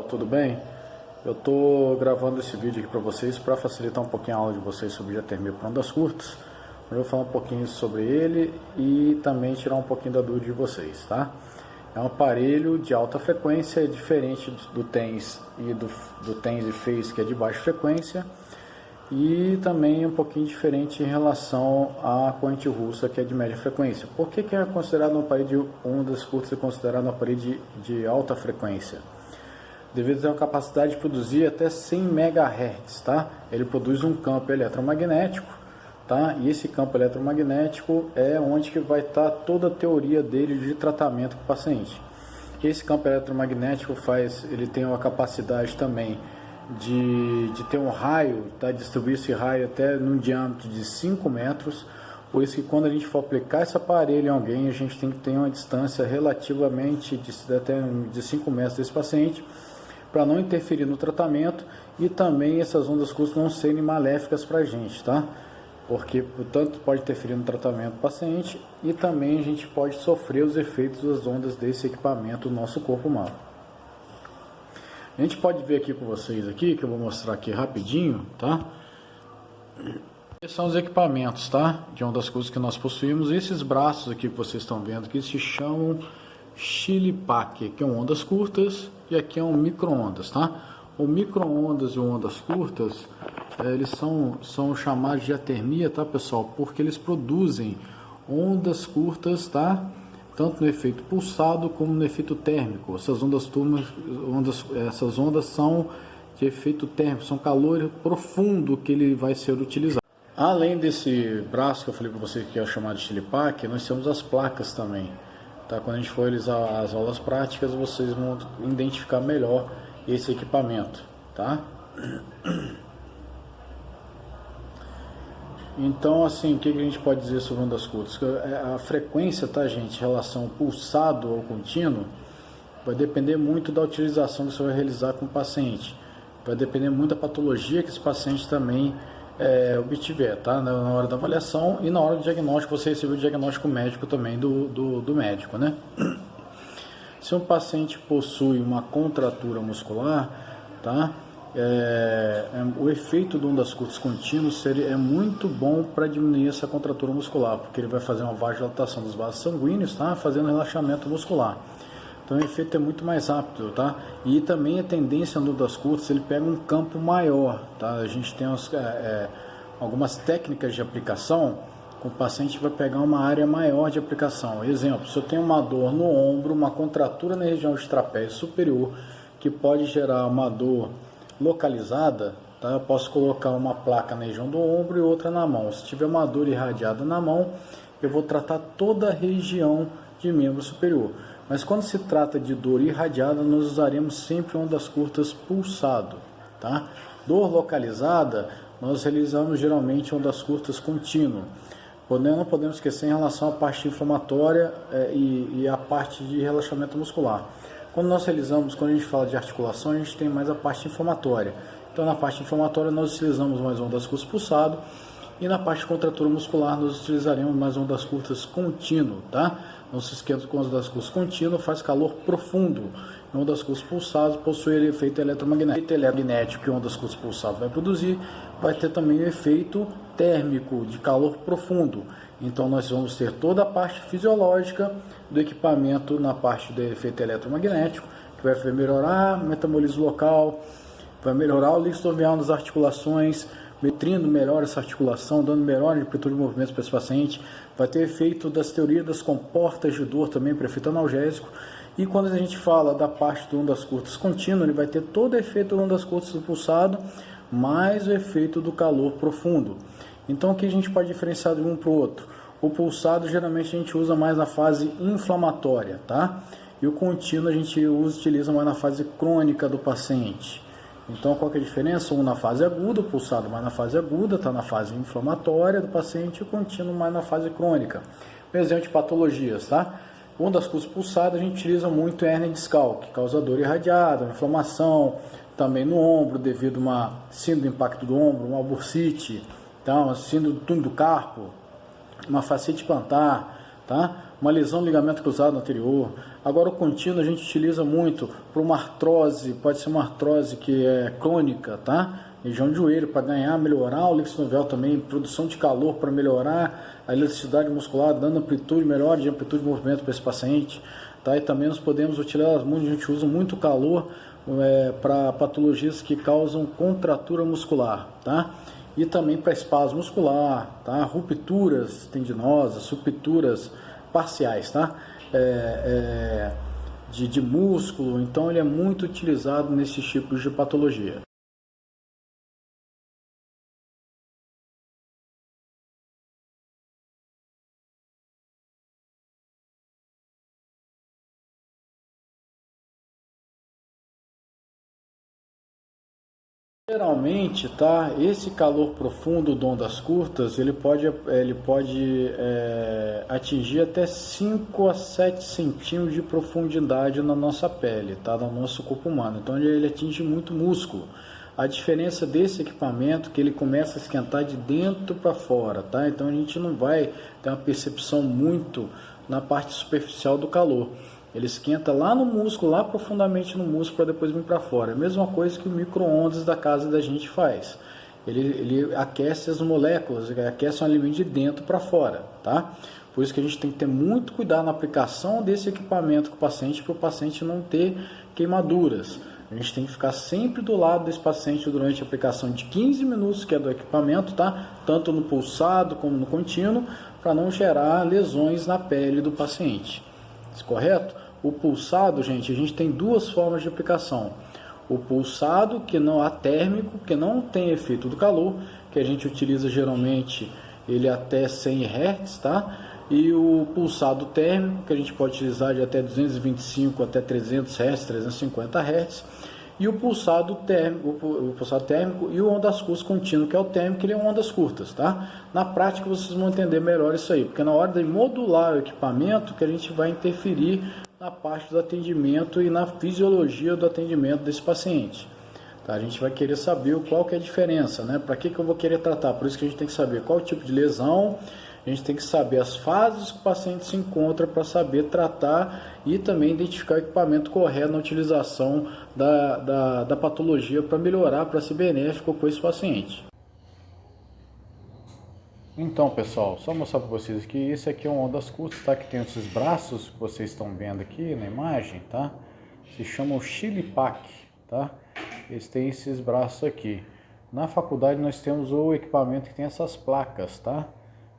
tudo bem? Eu tô gravando esse vídeo aqui para vocês para facilitar um pouquinho a aula de vocês sobre diatermia por ondas curtas. Eu vou falar um pouquinho sobre ele e também tirar um pouquinho da dúvida de vocês, tá? É um aparelho de alta frequência, diferente do TENS e do TENS e FEIS, que é de baixa frequência, e também um pouquinho diferente em relação à corrente russa, que é de média frequência. Por que é considerado um aparelho de ondas curtas e considerado um aparelho de alta frequência? Devido a ter uma capacidade de produzir até 100 MHz, tá? Ele produz um campo eletromagnético, tá? E esse campo eletromagnético é onde que vai estar toda a teoria dele de tratamento com o paciente. Esse campo eletromagnético ele tem uma capacidade também de ter um raio, tá? Distribuir esse raio até num diâmetro de 5 metros, por isso que quando a gente for aplicar esse aparelho em alguém, a gente tem que ter uma distância relativamente até de 5 metros desse paciente, para não interferir no tratamento e também essas ondas curtas não serem maléficas para a gente, tá? Porque, portanto, pode interferir no tratamento do paciente e também a gente pode sofrer os efeitos das ondas desse equipamento no nosso corpo humano. A gente pode ver aqui com vocês aqui, que eu vou mostrar aqui rapidinho, tá? Esses são os equipamentos, tá? De ondas curtas que nós possuímos. Esses braços aqui que vocês estão vendo aqui se chamam Chilipaque, que é ondas curtas, e aqui é um micro-ondas, tá? O micro-ondas e ondas curtas, eles são chamados de diatermia, tá, pessoal? Porque eles produzem ondas curtas, tá? Tanto no efeito pulsado como no efeito térmico. Essas ondas são de efeito térmico, são calor profundo que ele vai ser utilizado. Além desse braço que eu falei para vocês que é chamado de Chilipaque, nós temos as placas também. Tá? Quando a gente for realizar as aulas práticas, vocês vão identificar melhor esse equipamento, tá? Então, assim, o que a gente pode dizer sobre ondas curtas? A frequência, tá, gente, em relação ao pulsado ou contínuo, vai depender muito da utilização que você vai realizar com o paciente. Vai depender muito da patologia que esse paciente também obtiver, tá? Na hora da avaliação e na hora do diagnóstico, você recebeu o diagnóstico médico também do médico, né? Se um paciente possui uma contratura muscular, tá? O efeito de ondas curtas contínuas é muito bom para diminuir essa contratura muscular, porque ele vai fazer uma vasodilatação dos vasos sanguíneos, tá? Fazendo relaxamento muscular. Então o efeito é muito mais rápido, tá? E também a tendência no ondas curtas, ele pega um campo maior, tá? A gente tem algumas técnicas de aplicação, o paciente vai pegar uma área maior de aplicação. Exemplo, se eu tenho uma dor no ombro, uma contratura na região de trapézio superior, que pode gerar uma dor localizada, tá? Eu posso colocar uma placa na região do ombro e outra na mão. Se tiver uma dor irradiada na mão, eu vou tratar toda a região de membro superior. Mas quando se trata de dor irradiada, nós usaremos sempre ondas curtas pulsado, tá? Dor localizada, nós realizamos geralmente ondas curtas contínuo. Não podemos esquecer em relação à parte inflamatória e a parte de relaxamento muscular. Quando a gente fala de articulação, a gente tem mais a parte inflamatória. Então, na parte inflamatória, nós utilizamos mais ondas curtas pulsado. E na parte de contratura muscular, nós utilizaremos mais ondas curtas contínuo, tá? Não se esqueça que ondas curtas contínuo faz calor profundo. E ondas curtas pulsadas possui efeito eletromagnético. O efeito eletromagnético que ondas curtas pulsadas vai produzir, vai ter também o efeito térmico de calor profundo. Então nós vamos ter toda a parte fisiológica do equipamento na parte do efeito eletromagnético, que vai melhorar o metabolismo local, vai melhorar o líquido sinovial nas articulações, nutrindo melhor essa articulação, dando melhor amplitude de movimentos para esse paciente. Vai ter efeito das teorias das comportas de dor também para efeito analgésico. E quando a gente fala da parte do ondas curtas contínuo, ele vai ter todo o efeito do ondas curtas do pulsado, mais o efeito do calor profundo. Então, o que a gente pode diferenciar de um para o outro? O pulsado, geralmente, a gente usa mais na fase inflamatória, tá? E o contínuo a gente utiliza mais na fase crônica do paciente. Então, qual que é a diferença? Um na fase aguda, o pulsado mais na fase aguda, está na fase inflamatória do paciente, e o contínuo mais na fase crônica. Um exemplo de patologias, tá? Ondas curtas pulsadas a gente utiliza muito hérnia discal, que causa dor irradiada, inflamação, também no ombro, devido a uma síndrome do impacto do ombro, uma bursite, tá? Uma síndrome do túnel do carpo, uma fascite plantar, tá? uma lesão no ligamento cruzado anterior. Agora o contínuo a gente utiliza muito para uma artrose, pode ser uma artrose que é crônica, tá? Região de joelho, para ganhar, melhorar o líquido sinovial também, produção de calor para melhorar a elasticidade muscular, dando amplitude, melhor de amplitude de movimento para esse paciente, tá? E também nós podemos utilizar, a gente usa muito calor para patologias que causam contratura muscular, tá? E também para espasmo muscular, tá? Rupturas tendinosas, rupturas parciais, tá? De músculo, então ele é muito utilizado nesses tipos de patologia. Geralmente, tá? Esse calor profundo do ondas curtas, ele pode atingir até 5 a 7 centímetros de profundidade na nossa pele, tá? No nosso corpo humano. Então ele atinge muito músculo. A diferença desse equipamento é que ele começa a esquentar de dentro para fora, tá? Então a gente não vai ter uma percepção muito na parte superficial do calor. Ele esquenta lá no músculo, lá profundamente no músculo, para depois vir para fora. É a mesma coisa que o micro-ondas da casa da gente faz. Ele aquece as moléculas, ele aquece o alimento de dentro para fora, tá? Por isso que a gente tem que ter muito cuidado na aplicação desse equipamento com o paciente, para o paciente não ter queimaduras. A gente tem que ficar sempre do lado desse paciente durante a aplicação de 15 minutos, que é do equipamento, tá? Tanto no pulsado como no contínuo, para não gerar lesões na pele do paciente. Correto? O pulsado, gente, a gente tem duas formas de aplicação. O pulsado, que não é térmico, que não tem efeito do calor, que a gente utiliza geralmente ele até 100 Hz, tá? E o pulsado térmico, que a gente pode utilizar de até 225 até 300 Hz, 350 Hz. E o pulsado térmico e o ondas curtas contínuo, que é o térmico, ele é ondas curtas, tá? Na prática vocês vão entender melhor isso aí, porque na hora de modular o equipamento que a gente vai interferir na parte do atendimento e na fisiologia do atendimento desse paciente. Tá? A gente vai querer saber qual que é a diferença, né? Para que eu vou querer tratar? Por isso que a gente tem que saber qual tipo de lesão, a gente tem que saber as fases que o paciente se encontra para saber tratar e também identificar o equipamento correto na utilização da patologia para melhorar, para ser benéfico com esse paciente. Então, pessoal, só mostrar para vocês que esse aqui é um ondas curtas, tá? Que tem esses braços que vocês estão vendo aqui na imagem, tá? Se chama o Chilipac, tá? Eles têm esses braços aqui. Na faculdade nós temos o equipamento que tem essas placas, tá?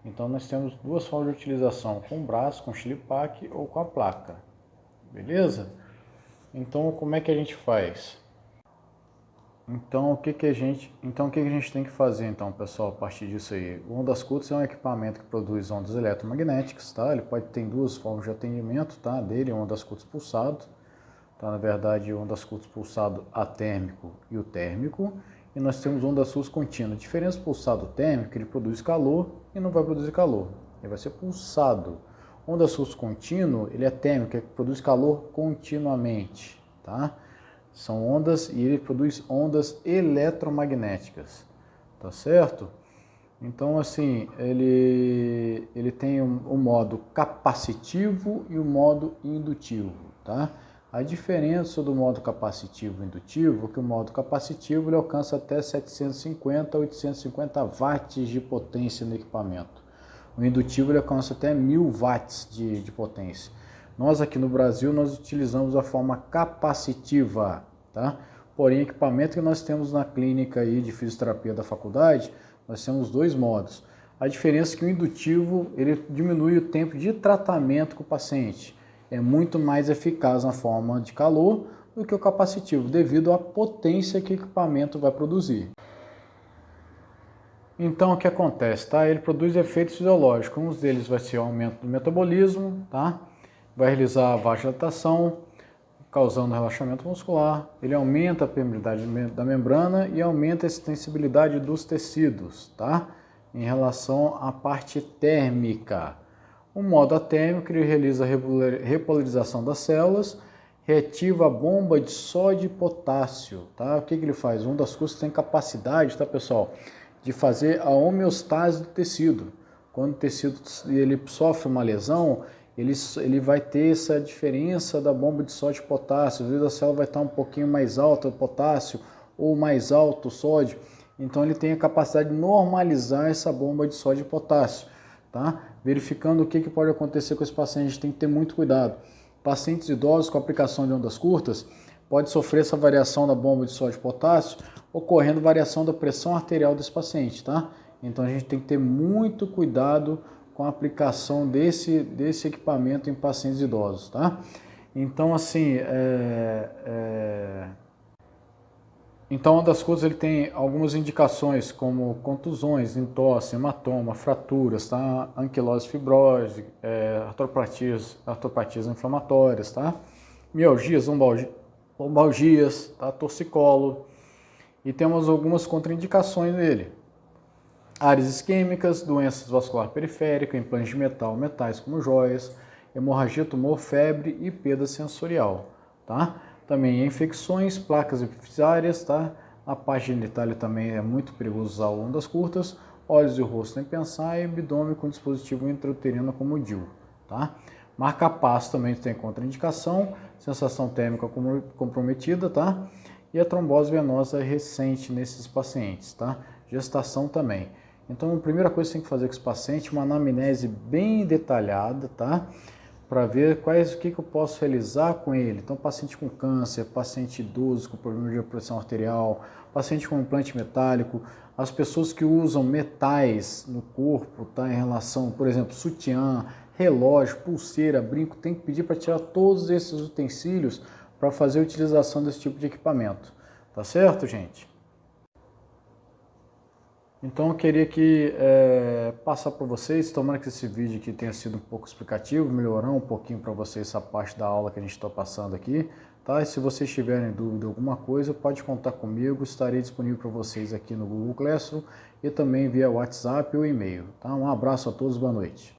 Então nós temos duas formas de utilização, com o braço, com o Chilipac ou com a placa, beleza? Então como é que a gente faz? Então o que a gente tem que fazer então, pessoal, a partir disso aí? O ondas curtas é um equipamento que produz ondas eletromagnéticas, tá? Ele pode ter duas formas de atendimento, tá? Dele, ondas curtas pulsado, tá? Na verdade, o ondas curtas pulsado atérmico e o térmico. E nós temos ondas curtas contínuas. A diferença do pulsado térmico, ele produz calor e não vai produzir calor. Ele vai ser pulsado. Ondas curtas contínuo, ele é térmico, ele produz calor continuamente, tá? São ondas e ele produz ondas eletromagnéticas, tá certo? Então, assim, ele tem o modo capacitivo e o modo indutivo, tá? A diferença do modo capacitivo e indutivo é que o modo capacitivo ele alcança até 750 a 850 watts de potência no equipamento. O indutivo ele alcança até 1000 watts de potência. Nós aqui no Brasil nós utilizamos a forma capacitiva, tá? Porém, equipamento que nós temos na clínica aí de fisioterapia da faculdade, nós temos dois modos. A diferença é que o indutivo ele diminui o tempo de tratamento com o paciente. É muito mais eficaz na forma de calor do que o capacitivo, devido à potência que o equipamento vai produzir. Então, o que acontece, tá? Ele produz efeitos fisiológicos. Um deles vai ser o aumento do metabolismo, tá? Vai realizar a vasodilatação, causando relaxamento muscular. Ele aumenta a permeabilidade da membrana e aumenta a extensibilidade dos tecidos, tá? Em relação à parte térmica. O modo atérmico, ele realiza a repolarização das células, reativa a bomba de sódio e potássio, tá? O que ele faz? Um das curtas tem capacidade, tá, pessoal, de fazer a homeostase do tecido. Quando o tecido ele sofre uma lesão, ele vai ter essa diferença da bomba de sódio e potássio. Às vezes a célula vai estar um pouquinho mais alta o potássio ou mais alto o sódio. Então ele tem a capacidade de normalizar essa bomba de sódio e potássio, tá? Verificando o que pode acontecer com esse paciente, a gente tem que ter muito cuidado. Pacientes idosos com aplicação de ondas curtas pode sofrer essa variação da bomba de sódio e potássio, ocorrendo variação da pressão arterial desse paciente, tá? Então a gente tem que ter muito cuidado com a aplicação desse equipamento em pacientes idosos, tá? Então, assim, Então, uma das coisas, ele tem algumas indicações, como contusões, entorse, hematoma, fraturas, tá? Anquilose fibrose, artropatias inflamatórias, tá? Mialgias, lombalgias, tá? Torcicolo. E temos algumas contraindicações nele. Áreas isquêmicas, doenças vascular periférica, implantes de metal, metais como joias, hemorragia, tumor, febre e perda sensorial, tá? Também infecções, placas epifisárias, tá? A parte genitália também é muito perigoso usar ondas curtas, olhos e rosto sem pensar e abdômen com dispositivo intrauterino como o DIU, tá? Marca-passo também tem contraindicação, sensação térmica comprometida, tá? E a trombose venosa recente nesses pacientes, tá? Gestação também. Então, a primeira coisa que você tem que fazer com esse paciente é uma anamnese bem detalhada, tá? Para ver o que eu posso realizar com ele. Então, paciente com câncer, paciente idoso com problema de pressão arterial, paciente com implante metálico, as pessoas que usam metais no corpo, tá? Em relação, por exemplo, sutiã, relógio, pulseira, brinco, tem que pedir para tirar todos esses utensílios para fazer a utilização desse tipo de equipamento. Tá certo, gente? Então eu queria passar para vocês, tomara que esse vídeo aqui tenha sido um pouco explicativo, melhorar um pouquinho para vocês essa parte da aula que a gente está passando aqui, tá? E se vocês tiverem dúvida alguma coisa, pode contar comigo, estarei disponível para vocês aqui no Google Classroom e também via WhatsApp ou e-mail, tá? Um abraço a todos, boa noite.